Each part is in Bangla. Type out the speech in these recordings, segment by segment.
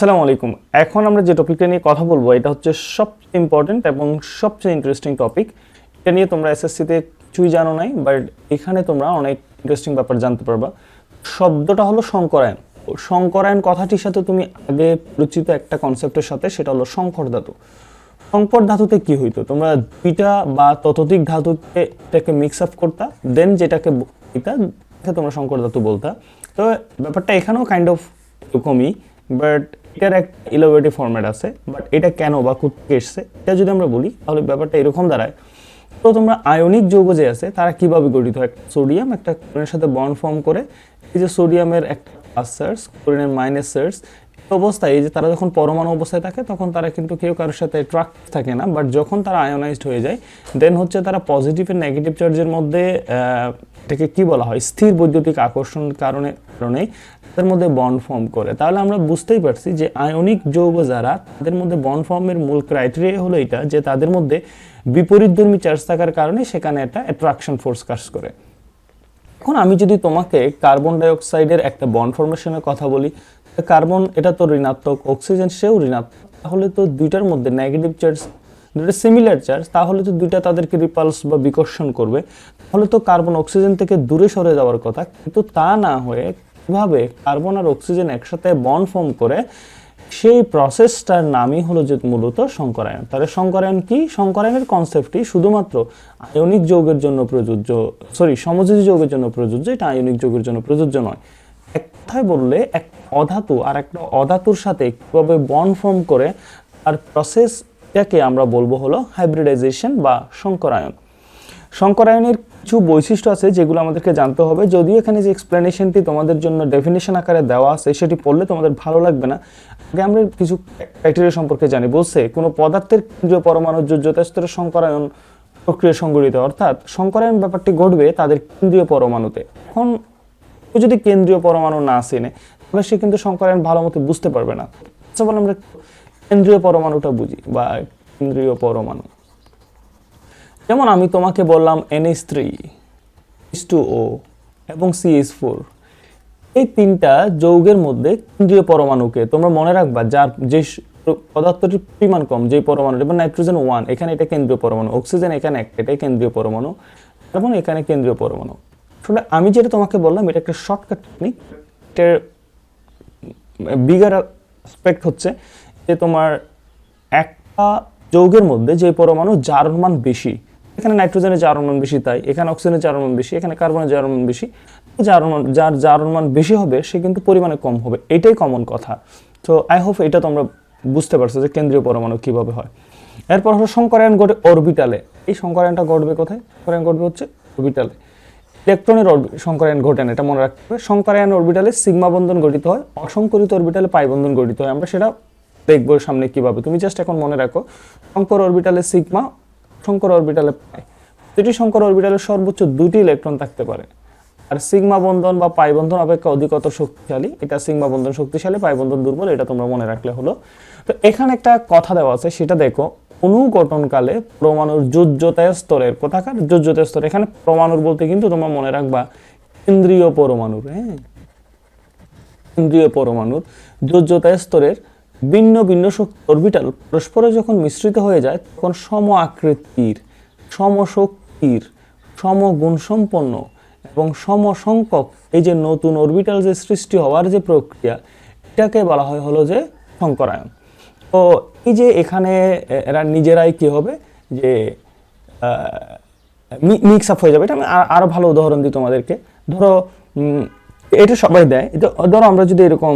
আসসালামু আলাইকুম। এখন আমরা যে টপিকটা নিয়ে কথা বলবো এটা হচ্ছে সবচেয়ে ইম্পর্টেন্ট এবং সবচেয়ে ইন্টারেস্টিং টপিক। এটা নিয়ে তোমরা এসএসসিতে কিছুই জানো নাই, বাট এখানে তোমরা অনেক ইন্টারেস্টিং ব্যাপার জানতে পারবা। শব্দটা হলো সংকরায়ন। সংকরায়ন কথাটির সাথে তুমি আগে পরিচিত একটা কনসেপ্টের সাথে, সেটা হলো সংকর ধাতু। সংকর ধাতুতে কি হইতো, তোমরা দুইটা বা ততোধিক ধাতুকে এটাকে মিক্স আপ করতা, দেন যেটাকে তোমরা সংকর ধাতু বলতা। তো ব্যাপারটা এখানেও কাইন্ড অফ এরকমই, বাট এটার একটা ইলোভেটিভ ফরম্যাট আছে। বাট এটা কেন বা কোথেকে এসছে এটা যদি আমরা বলি তাহলে ব্যাপারটা এরকম দাঁড়ায়। তো তোমরা আয়নিক যৌগ যে আছে তারা কিভাবে গঠিত হয়, সোডিয়াম একটা ক্লোরিনের সাথে বন্ড ফর্ম করে, এই যে সোডিয়ামের একটা প্লাস চার্জ, ক্লোরিনের মাইনাস চার্জ, অবস্থায় এই যে তারা যখন পরমাণু অবস্থায় থাকে তখন তারা কিন্তু কেউ কারোর সাথে অ্যাট্রাক্ট থাকে না, বাট যখন তারা আয়োনাইজড হয়ে যায় দেন হচ্ছে তারা পজিটিভ এর নেগেটিভ চার্জের মধ্যে এটাকে কি বলা হয়, স্থির বৈদ্যুতিক আকর্ষণের কারণে তাদের মধ্যে বন্ড ফর্ম করে। তাহলে আমরা বুঝতেই পারছি যে আয়নিক যৌগ যারা, তাদের মধ্যে বন্ড ফর্মের মূল ক্রাইটেরিয়া হলো এটা যে তাদের মধ্যে বিপরীতধর্মী চার্জ থাকার কারণে সেখানে একটা অ্যাট্রাকশন ফোর্স কাজ করে। এখন আমি যদি তোমাকে কার্বন ডাইঅক্সাইডের একটা বন্ড ফর্মেশনের কথা বলি, কার্বন এটা তো ঋণাত্মক, অক্সিজেন সেও ঋণাত্মক, তাহলে তো দুইটার মধ্যে নেগেটিভ চার্জ, দুটো সিমিলার চার্জ, তাহলে তো দুইটা তাদেরকে রিপালস বা বিকর্ষণ করবে। তাহলে তো কার্বন অক্সিজেন থেকে দূরে সরে যাওয়ার কথা, কিন্তু তা না হয়ে কিভাবে কার্বন আর অক্সিজেন একসাথে বন্ড ফর্ম করে, সেই প্রসেসটার নামই হলো যে মূলত সংকরায়ন। তাহলে সংকরায়ন কি? সংকরায়নের কনসেপ্টটি শুধুমাত্র আয়নিক যৌগের জন্য প্রযোজ্য, সমযোজী যৌগের জন্য প্রযোজ্য, এটা আয়নিক যৌগের জন্য প্রযোজ্য নয়। এক কথায় বললে এক অধাতু আর একটা অধাতুর সাথে কিভাবে বন্ড ফর্ম করে আর প্রসেসটাকে আমরা বলবো হলো হাইব্রিডাইজেশন বা সংকরায়ন। সংকরায়নের কিছু বৈশিষ্ট্য আছে যেগুলো আমাদেরকে জানতে হবে, যদিও এখানে যে এক্সপ্লেনেশনটি তোমাদের জন্য ডেফিনেশন আকারে দেওয়া আছে সেটি পড়লে তোমাদের ভালো লাগবে না। আগে আমরা কিছু ক্রাইটেরিয়া সম্পর্কে জানি। বলছে কোনো পদার্থের কেন্দ্রীয় পরমাণুর যোজ্যতা স্তরে সংকরায়ন প্রক্রিয়া সংঘটিত, অর্থাৎ সংকরায়ন ব্যাপারটি ঘটবে তাদের কেন্দ্রীয় পরমাণুতে। এখন যদি কেন্দ্রীয় পরমাণু না চেনে তাহলে সে কিন্তু সংকরায়ন ভালো মতো বুঝতে পারবে না। আচ্ছা, বলে আমরা কেন্দ্রীয় পরমাণুটা বুঝি বা কেন্দ্রীয় পরমাণু। যেমন আমি তোমাকে বললাম NH3, H2O এবং CH4, এই তিনটা যৌগের মধ্যে কেন্দ্রীয় পরমাণুকে তোমরা মনে রাখবা, যার যে পদার্থটির পরিমাণ কম, যে পরমাণুটি, যেমন নাইট্রোজেন 1 এখানে এটা কেন্দ্রীয় পরমাণু, অক্সিজেন এখানে এটাই কেন্দ্রীয় পরমাণু, কার্বন এখানে কেন্দ্রীয় পরমাণু। আসলে আমি যেটা তোমাকে বললাম এটা একটা শর্টকাট টেকনিক। এটার বিগার অ্যাসপেক্ট হচ্ছে যে তোমার একটা যৌগের মধ্যে যে পরমাণু জারণ মান বেশি, এখানে নাইট্রোজেনের জারণ মান বেশি তাই, এখানে অক্সিজেনের জারণ মান বেশি, এখানে কার্বনের জারণ মান বেশি, যার জারণ মান বেশি হবে সে কিন্তু পরিমাণে কম হবে, এটাই কমন কথা। তো আই হোপ এটা তোমরা বুঝতে পারছো যে কেন্দ্রীয় পরমাণু কিভাবে হয়। এরপর হলো সংকরায়ন ঘটে অরবিটালে। এই সংকরায়নটা ঘটবে কোথায়? সংকরায়ন ঘটবে হচ্ছে অরবিটালে। ইলেকট্রনের সংকরায়ন ঘটে না, এটা মনে রাখতে হবে। সংকরায়ন অরবিটালে সিগমা বন্ধন গঠিত হয়, অসংকরিত অরবিটালে পাই বন্ধন গঠিত হয়। আমরা সেটা দেখবো সামনে কিভাবে। তুমি জাস্ট এখন মনে রাখো, সংকর অরবিটালে সিগমা, সংকর অরবিটালে পাই। প্রতিটি সংকর অরবিটালে সর্বোচ্চ 2টি ইলেকট্রন থাকতে পারে। আর সিগমা বন্ধন বা পাই বন্ধন অপেক্ষা অধিকতর শক্তিশালী। এটা সিগমা বন্ধন শক্তিশালী, পাই বন্ধন দুর্বল, এটা তোমরা মনে রাখলে হলো। তো এখানে একটা কথা দেওয়া আছে, সেটা দেখো। অণু গঠনকালে পরমাণুর যোজ্যতা স্তরের কোথাকার যোজ্যতা স্তর, এখানে পরমাণুর বলতে কিন্তু তোমরা মনে রাখবা কেন্দ্রীয় পরমাণুর, কেন্দ্রীয় পরমাণুর যোজ্যতা স্তরের ভিন্ন ভিন্ন শক্তি অরবিটাল পরস্পরে যখন মিশ্রিত হয়ে যায় তখন সম আকৃতির, সমশক্তির, সমগুণসম্পন্ন এবং সমসংখ্যক এই যে নতুন অরবিটাল যে সৃষ্টি হওয়ার যে প্রক্রিয়া, এটাকে বলা হয় হলো যে সংকরায়ন। তো এই যে এখানে এরা নিজেরাই কি হবে যে মিক্স আপ হয়ে যাবে। এটা আমি আরো ভালো উদাহরণ দিই তোমাদেরকে। ধরো এটা সবাই দেয়, ধরো আমরা যদি এরকম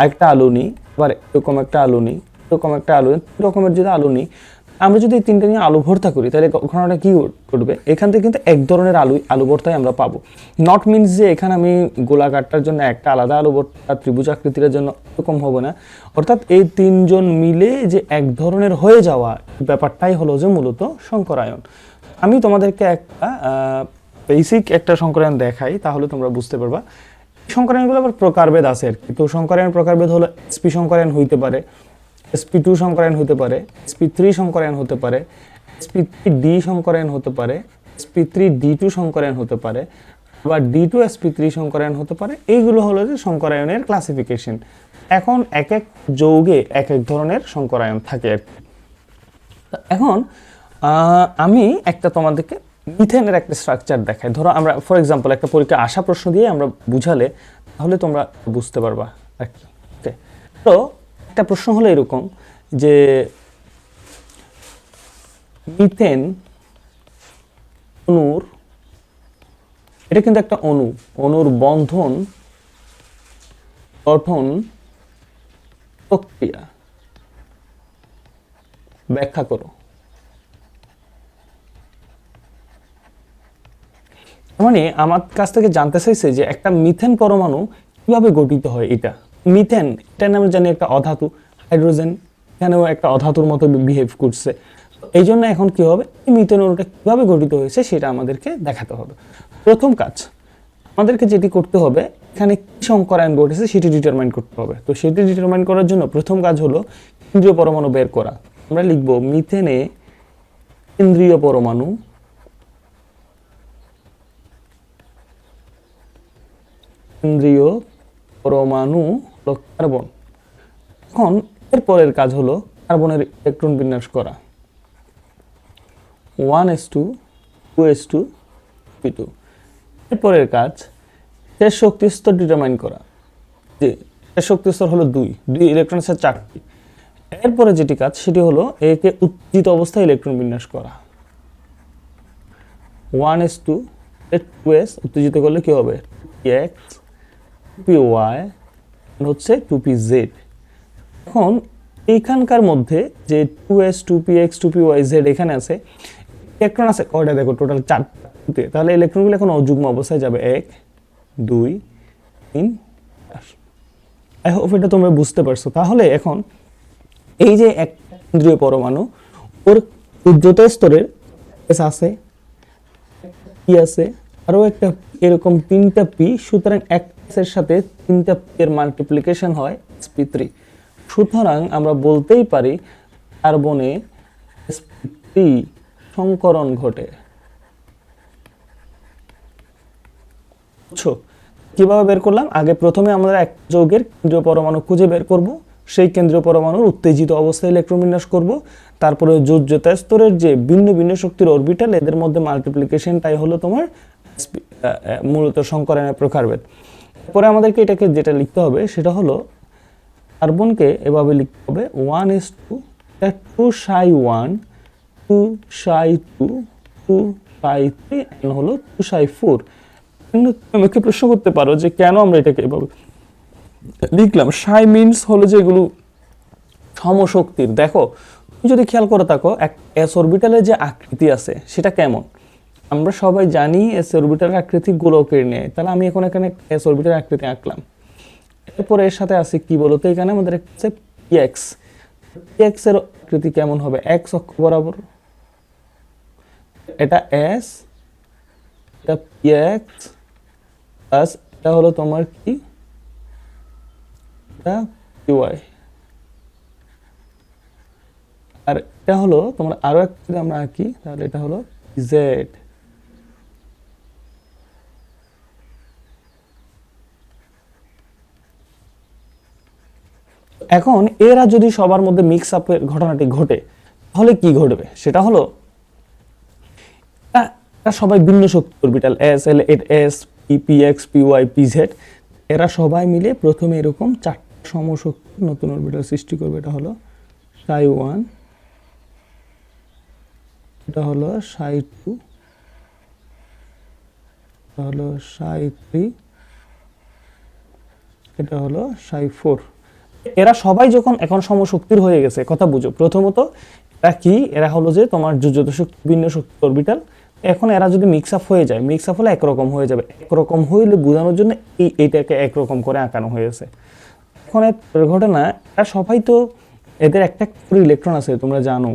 একটা আলু নিই, আবার এরকম একটা আলু নিই, এরকম একটা আলু, এরকমের যদি আলু নিই, আমরা যদি তিনটে নিয়ে আলু ভর্তা করি তাহলে ঘটনাটা কি ঘটবে? এখান থেকে কিন্তু এক ধরনের আলু ভর্তাই আমরা পাবো। নট মিনস যে এখানে আমি গোলাকারটার জন্য একটা আলাদা আলু ভর্তা, ত্রিভুজ আকৃতির জন্য এরকম হবে না। অর্থাৎ এই তিনজন মিলে যে এক ধরনের হয়ে যাওয়া ব্যাপারটাই হলো যে মূলত সংকরায়ন। আমি তোমাদেরকে একটা বেসিক একটা সংকরায়ন দেখাই, তাহলে তোমরা বুঝতে পারবা। সংকরায়নগুলো আবার প্রকারভেদ আছে আর কি। তো সংকরায়ন প্রকারভেদ হলো sp সংকরায়ন হইতে পারে, sp2 সংকরায়ন হতে পারে, sp3 সংকরায়ন হতে পারে, sp3d সংকরায়ন হতে পারে, sp3d2 সংকরায়ন হতে পারে, বা D2sp3 সংকরায়ন হতে পারে। এইগুলো হলো যে সংকরায়নের ক্লাসিফিকেশন। এখন এক এক যৌগে এক এক ধরনের সংকরায়ন থাকে। এখন আমি একটা তোমাদেরকে মিথেনের একটা স্ট্রাকচার দেখাই। ধরো আমরা ফর এক্সাম্পল একটা পরীক্ষা আসা প্রশ্ন দিয়ে আমরা বুঝালে তাহলে তোমরা বুঝতে পারবা। ওকে, তো একটা প্রশ্ন হলো এরকম যে মিথেন অণুর, এটা কিন্তু একটা অণুর বন্ধন গঠন প্রক্রিয়া ব্যাখ্যা করো। মানে আমার কাছ থেকে জানতে চাইছে যে একটা মিথেন পরমাণু কিভাবে গঠিত হয়। এটা মিথেন, এটা আমরা জানি একটা অধাতু, হাইড্রোজেন এখানেও একটা অধাতুর মতো বিহেভ করছে। এই জন্য এখন কি হবে, এই মিথেন অণুটা কিভাবে গঠিত হয়েছে সেটা আমাদেরকে দেখাতে হবে। প্রথম কাজ আমাদেরকে যেটি করতে হবে, এখানে কি সংকরায়ন ঘটেছে সেটি ডিটারমাইন করতে হবে। তো সেটি ডিটারমাইন করার জন্য প্রথম কাজ হলো কেন্দ্রীয় পরমাণু বের করা। আমরা লিখব মিথেনে কেন্দ্রীয় পরমাণু হলো কার্বন। এখন এরপরের কাজ হলো কার্বনের ইলেকট্রন বিন্যাস করা 1s2 2s2 p2। এরপরের কাজ শেষ শক্তি স্তর ডিটারমাইন করা, যে শেষ শক্তি স্তর হলো 2 ইলেকট্রন আছে 4টি। এরপরে যেটি কাজ সেটি হলো একে উত্তেজিত অবস্থায় ইলেকট্রন বিন্যাস করা 1s2 2s উত্তেজিত করলে কি হবে 2px 2py হচ্ছে 2pz। এখন এইখানকার মধ্যে যে 2s 2px 2pyz এখানে আছে, ইলেকট্রন আছে কয়টা দেখো, টোটাল 4তে। তাহলে ইলেকট্রনগুলো এখন অযুগ্ম অবস্থায় যাবে 1 2 3 4। আই হোপ এটা তোমরা বুঝতে পারছো। তাহলে এখন এই যে এক কেন্দ্রীয় পরমাণু, ওর উচ্চতা স্তরের এস আছে, পি আছে, আরও একটা এরকম 3টা পি। সুতরাং এক এর সাথে 3টা পি এর মাল্টিপ্লিকেশন হয় sp3। সুতরাং আমরা বলতেই পারি কার্বনে sp3 সংকরণ ঘটে। বুঝছো কিভাবে বের করলাম? আগে প্রথমে আমরা এক যৌগের কেন্দ্রীয় পরমাণু খুঁজে বের করব, সেই কেন্দ্রীয় পরমাণুর উত্তেজিত অবস্থায় ইলেকট্রন বিন্যাস করব। তারপরে যোজ্যতা স্তরের যে ভিন্ন ভিন্ন শক্তির অরবিটাল, এদের মধ্যে মাল্টিপ্লিকেশনটাই হলো তোমার মূলত সংকরণের প্রকারভেদ। পরে আমাদেরকে এটাকে যেটা লিখতে হবে সেটা হলো কার্বনকে এভাবে লিখতে হবে 1s2 2ψ1 2ψ2 2ψ3 হলো 2ψ4। আমাকে প্রশ্ন করতে পারো যে কেন আমরা এটাকে এভাবে লিখলাম। সাই মিনস হলো যে এগুলো সমশক্তির। দেখো তুমি যদি খেয়াল করে থাকো এক এস অরবিটালের যে আকৃতি আছে সেটা কেমন, আমরা সবাই জানি এস অরবিটালের আকৃতি গোলকের নিয়ে। তাহলে আমি এখন এখানে এস অরবিটালের আকৃতি আঁকলাম। এরপরে এর সাথে আছে কি বলতো, এখানে আমাদের আছে পিএক্স। পিএক্স এর আকৃতি কেমন হবে, এক্স অক্ষ বরাবর। এটা এস, এটা পিএক্স প্লাস এটা হলো তোমার কি, এটা পিওয়াই। আর এটা হলো তোমার আরো একটা যদি আমরা আঁকি তাহলে এটা হলো জেড। এখন এরা যদি সবার মধ্যে মিক্স আপের ঘটনাটি ঘটে তাহলে কি ঘটবে, সেটা হলো সবাই ভিন্ন শক্তি orbital S L S P P X P Y P Z, এরা সবাই মিলে প্রথমে এরকম 4টা সমশক্তি নতুন অরবিটাল সৃষ্টি করবে। এটা হলো ψ1, এটা হলো ψ2, এটা হলো ψ3, এটা হলো ψ4। এরা সবাই যখন এখন সমশক্তির হয়ে গেছে, কথা বুঝো, প্রথমত এরা কি, এরা হলো যে তোমার যোজ্যতা শক্তি ভিন্ন শক্তি অরবিটাল। এখন এরা যদি মিক্স আপ হয়ে যায়, মিক্স আপ হলে একরকম হয়ে যাবে। একরকম হইলে বোঝানোর জন্য এইটাকে একরকম করে আঁকানো হয়েছে। এখন এর ঘটনা, এরা সবাই তো এদের একটা করে ইলেকট্রন আছে তোমরা জানো।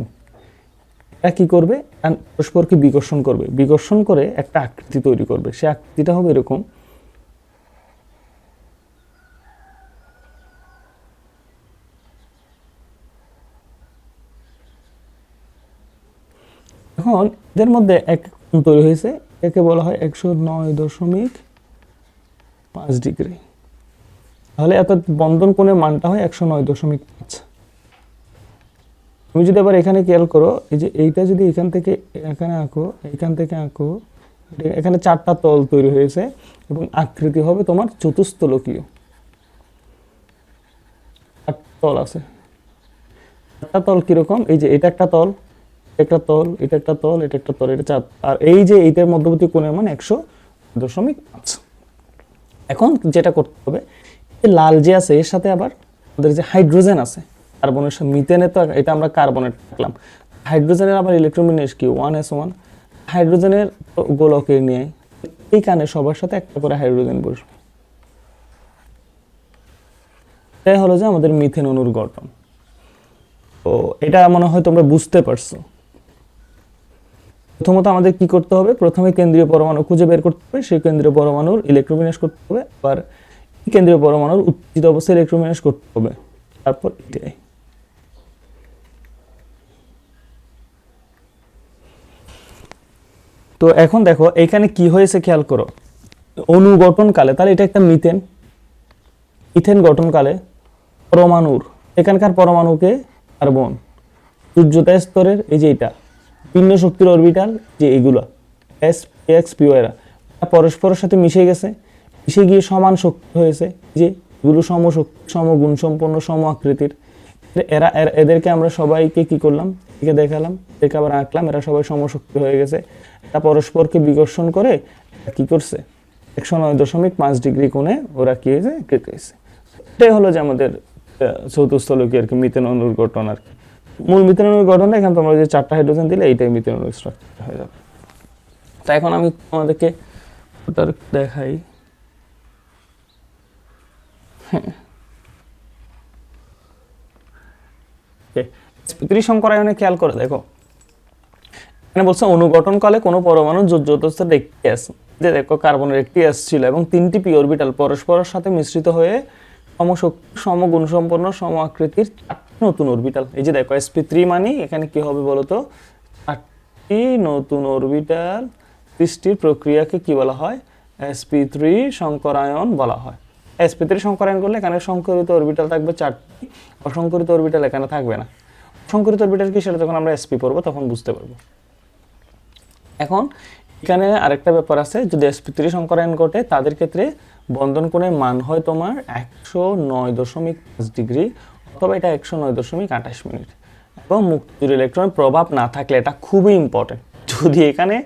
এরা কি করবে, পরস্পরকে বিকর্ষণ করবে, বিকর্ষণ করে একটা আকৃতি তৈরি করবে। সে আকৃতিটা হবে এরকম। এখন এদের মধ্যে এক তৈরি হয়েছে, একে বলা হয় 109.1 ডিগ্রি। তাহলে এত বন্ধন কোণের মানটা হয় 109.5। তুমি যদি আবার এখানে খেয়াল করো, এই যে এইটা যদি এখান থেকে এখানে আঁকো, এখান থেকে আঁকো, এখানে 4টা তল তৈরি হয়েছে এবং আকৃতি হবে তোমার চতুস্তলকীয়। 4টা তল আছে। 4টা তল কিরকম? এই যে এটা একটা তল, একটা তল, এটা একটা তল, এটা একটা তল, এটা 4। আর এই যে এইটার মধ্যবর্তী কোণের মান 100.5। এখন যেটা করতে হবে, এই লাল যে আছে এর সাথে আবার আমাদের যে হাইড্রোজেন আছে, কার্বনের সাথে মিথেনে তো এটা আমরা কার্বনেট রাখলাম, হাইড্রোজেনের আবার ইলেকট্রনবিন্যাস কি 1s1। হাইড্রোজেনের গোলকের নিয়ে এইখানে সবার সাথে একটা করে হাইড্রোজেন বসবে। এটাই হলো যে আমাদের মিথেন অণুর গঠন। তো এটা মনে হয় তোমরা বুঝতে পারছো। প্রথমত আমাদের কি করতে হবে, প্রথমে কেন্দ্রীয় পরমাণু খুঁজে বের করতে হবে, সেই কেন্দ্রীয় পরমাণুর ইলেকট্রোবিন্যাস করতে হবে, আবার কেন্দ্রীয় পরমাণুর উত্তেজিত অবস্থায় ইলেকট্রোবিন্যাস করতে হবে, তারপর এটাই। তো এখন দেখো এখানে কি হয়েছে খেয়াল করো, অণু গঠনকালে, তাহলে এটা একটা মিথেন, ইথেন গঠনকালে পরমাণুর, এখানকার পরমাণুকে কার্বন, সূর্যোদয় স্তরের এই যে এটা ভিন্ন শক্তির অরবিটাল, যে এগুলো এস এক্স পি এরা পরস্পরের সাথে মিশে গেছে, মিশে গিয়ে সমান শক্তি হয়েছে, যে এগুলো সমশক্তি, সমগুণ সম্পন্ন, সম আকৃতির। এদেরকে আমরা সবাইকে কি করলাম, একে দেখালাম, একে আবার আঁকলাম, এরা সবাই সমশক্তি হয়ে গেছে। এটা পরস্পরকে বিকর্ষণ করে কি করছে, 109.5 ডিগ্রি কোণে ওরা কি হয়েছে, কেটে গেছে। এটাই হলো যে আমাদের চতুস্থলকীয় আর কি মিথেন অণুর গঠন আর কি। মূল মিথেন অণুর গঠনটা এখানে তোমরা যে 4টা হাইড্রোজেন দিলে এইটাই মিথেন অণুর স্ট্রাকচার হয়ে যাবে। তো এখন আমি তোমাদেরকে দেখাই। হ্যাঁ, ত্রিসংকরায়নে খেয়াল করে দেখো, এখানে বলছে অনুগঠনকালে কোনো পরমাণু যৌথ একটি গ্যাস, যে দেখো কার্বনের একটি গ্যাস ছিল এবং 3টি পি অরবিটাল পরস্পরের সাথে মিশ্রিত হয়ে সমশক্তি, সমগুণসম্পন্ন, সম আকৃতির 4টি নতুন অরবিটাল। এই যে দেখো sp3 মানে এখানে কি হবে বলতো, 4টি নতুন অরবিটাল সৃষ্টির প্রক্রিয়াকে কি বলা হয়, sp3 সংকরায়ন বলা হয়। sp3 সংকরায়ন করলে এখানে সংকরিত অরবিটাল থাকবে 4টি, অসংকরিত অরবিটাল এখানে থাকবে না। অসংকরিত অরবিটাল কি সেটা যখন আমরা sp পড়বো তখন বুঝতে পারবো। এখন এখানে আরেকটা ব্যাপার আছে, যদি sp3 সংকরায়ন ঘটে তাদের ক্ষেত্রে বন্ধন কোণের মান হয় তোমার 109.5 ডিগ্রি, অথবা এটা 109.28 মিনিট, এবং মুক্ত ইলেকট্রনের প্রভাব না থাকলে, এটা খুবই ইম্পর্টেন্ট, যদি এখানে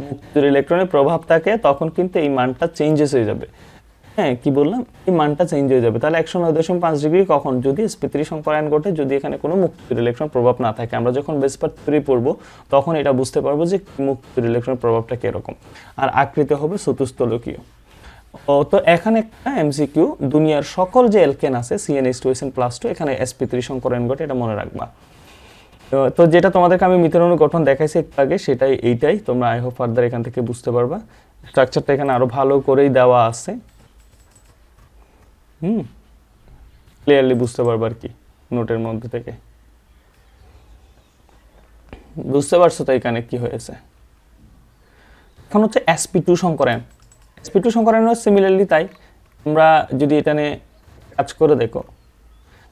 মুক্ত ইলেকট্রনের প্রভাব থাকে তখন কিন্তু এই মানটা চেঞ্জেস হয়ে যাবে। হ্যাঁ, কি বললাম, এই মানটা চেঞ্জ হয়ে যাবে। তাহলে 109.5 ডিগ্রি কখন, যদি sp3 সংকরায়ন ঘটে, যদি এখানে কোনো মুক্ত ইলেকট্রন প্রভাব না থাকে। আমরা যখন বেস পার্ট 3 পড়বো তখন এটা বুঝতে পারবো যে মুক্ত ইলেকট্রন প্রভাবটা কিরকম, আর আকৃতি হবে চতুস্থলকীয়। তো এখানে একটা এমসিকিউ, দুনিয়ার সকল যে অ্যালকেন আছে CnH2SN+2 এখানে sp3 সংকরায়ন ঘটে, এটা মনে রাখবা। তো যেটা তোমাদেরকে আমি মিথেন অণুর গঠন দেখাইছি একটু আগে, সেটাই এইটাই, তোমরা আই হোপ ফার্দার এখান থেকে বুঝতে পারবা। স্ট্রাকচারটা এখানে আরো ভালো করেই দেওয়া আছে, ক্লিয়ারলি বুঝতে পারবো আর কি নোটের মধ্যে থেকে। বুঝতে পারছো তো এখানে কি হয়েছে। এখন হচ্ছে sp2 সংকরায়ন। sp2 সংকরায়ন সিমিলারলি তাই, তোমরা যদি এটা নিয়ে কাজ করে দেখো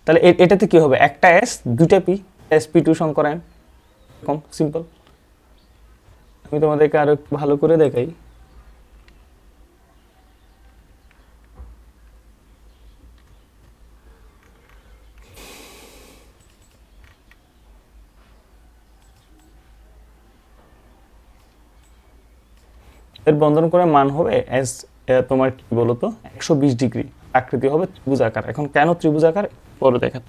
তাহলে এটাতে কি হবে, একটা s দুইটা p, sp2 সংকরায়ন, এরকম সিম্পল। আমি তোমাদেরকে আরো ভালো করে দেখাই। এর বন্ধন করে মান হবে এস, তোমার কি বলতো 120 ডিগ্রি, আকৃতি হবে ত্রিভুজাকার। এখন কেন ত্রিভুজাকার পরে দেখা।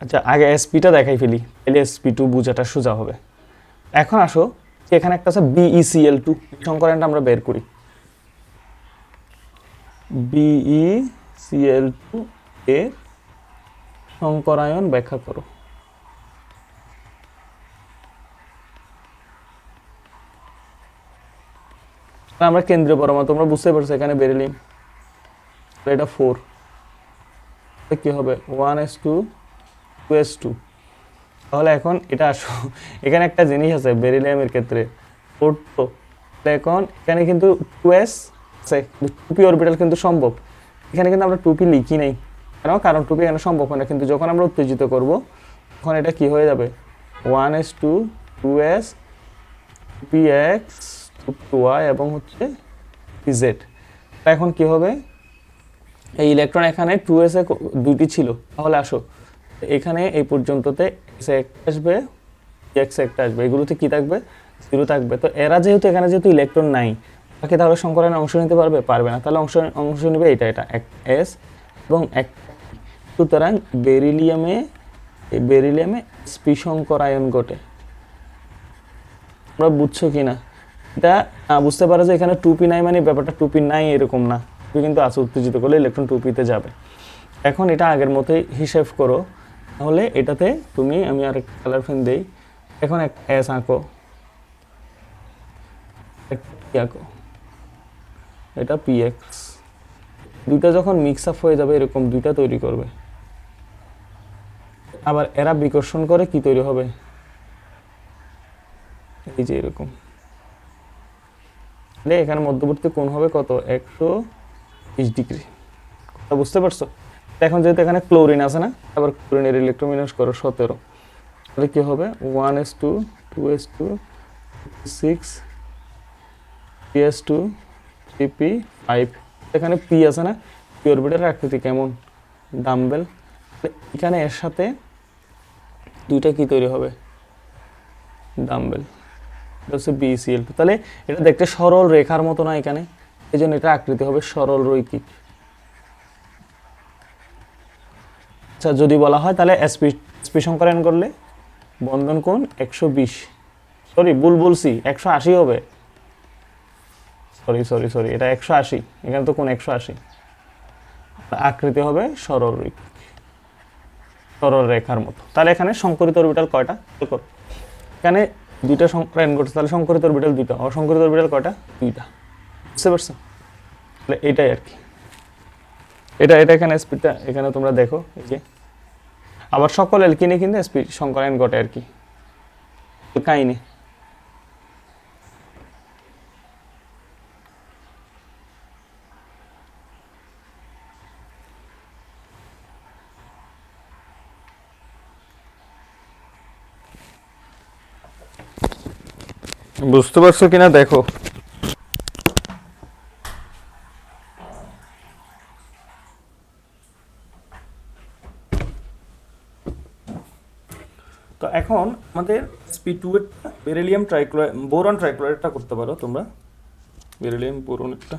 আচ্ছা, আগে sp-টা দেখাই ফেলি, তাহলে sp2 বোঝাটা সোজা হবে। এখন আসো, এখানে একটা আছে BeCl2, সংকরায়নটা আমরা বের করি। BeCl2 এর সংকরায়ন ব্যাখ্যা করো। আমরা কেন্দ্রীয় পরমাণু, তোমরা বুঝতে পারছো এখানে বেরিলিয়াম, এটা 4, কি হবে 1s2 2s2। তাহলে এখন এটা আসো, এখানে একটা জিনিস আছে বেরিলিয়ামের ক্ষেত্রে পড়তো, এখন এখানে কিন্তু 2s আছে, 2p অরবিটাল কিন্তু সম্ভব। এখানে কিন্তু আমরা 2p লিখি নাই, কারণ 2p এখানে সম্ভব হয় না, কিন্তু যখন আমরা উত্তেজিত করব তখন এটা কি হয়ে যাবে 1s2 2s 2px 2y এবং হচ্ছে pz। এখন কি হবে, এই ইলেকট্রন এখানে 2s এ দুটি ছিল, তাহলে আসো এখানে এই পর্যন্ততে s একটা আসবে x একটা আসবে, এগুলোতে কি থাকবে 0 থাকবে। তো এরা যেহেতু এখানে যেহেতু ইলেকট্রন নাই, তাকে তাহলে সংকরণে অংশ নিতে পারবে না, তাহলে অংশ নেবে এটা s এবং এক। সুতরাং বেরিলিয়ামে sp সংকরায়ন ঘটে। তোমরা বুঝছো কিনা এটা? বুঝতে পারো যে এখানে 2p নাই মানে ব্যাপারটা 2p নাই এরকম না, 2p কিন্তু আছে, উত্তেজিত করলে ইলেকট্রন 2p তে যাবে। এখন এটা আগের মতোই হিসাব করো, তাহলে এটাতে তুমি, আমি আর কালার পেন দেই, এখন এক এস আঁকো, কি আঁকো, এটা px, দুইটা যখন মিক্স আপ হয়ে যাবে এরকম দুইটা তৈরি করবে, আবার এরা বিকর্ষণ করে কি তৈরি হবে, এই যে এরকম। এখানে মধ্যবর্তী কোণ হবে কত 120 ডিগ্রি, কথা বুঝতে পারছো? এখন যেহেতু এখানে ক্লোরিন আছে না, আবার ক্লোরিনের ইলেকট্রোমিনাস করো 17, তাহলে কি হবে 1s2 2s2 6 ps2 3p5। এখানে p আছে না, p অরবিটালের আকৃতি কেমন, ডাম্বেল। এখানে এর সাথে দুইটা কি তৈরি হবে, ডাম্বেল, এটা হচ্ছে BCl2। তাহলে এটা দেখতে সরল রেখার মতো না এখানে, এই জন্য এটা আকৃতি হবে সরল রৈখিক। আচ্ছা, যদি বলা হয় তাহলে sp সংকরণ করলে বন্ধন কোণ 120, সরি ভুল বলছি 180 হবে, সরি এটা 180, এখানে তো কোণ 180, আকৃতি হবে সরল রেখার মতো। তাহলে এখানে সংকরিত অরবিটাল কয়টা, এখানে দুইটা সংকরণ ঘটছে, তাহলে সংকরিত অরবিটাল দুইটা, অসংকরিত অরবিটাল কয়টা, দুইটা। বুঝতে পারছো? তাহলে এটাই আর কি, এটা এখানে স্পিডটা এখানে তোমরা দেখো, এই যে আবার সকল অ্যালকিনে কিন্তু স্পিড সংকরণ ঘটে আর কি, কাহিনী। বুঝতে পারছো কিনা দেখো। তো এখন আমাদের sp2 এর বেরিলিয়াম বোরন ট্রাইক্লোরাইডটা করতে পারো তোমরা, বেরিলিয়াম বোরন একটা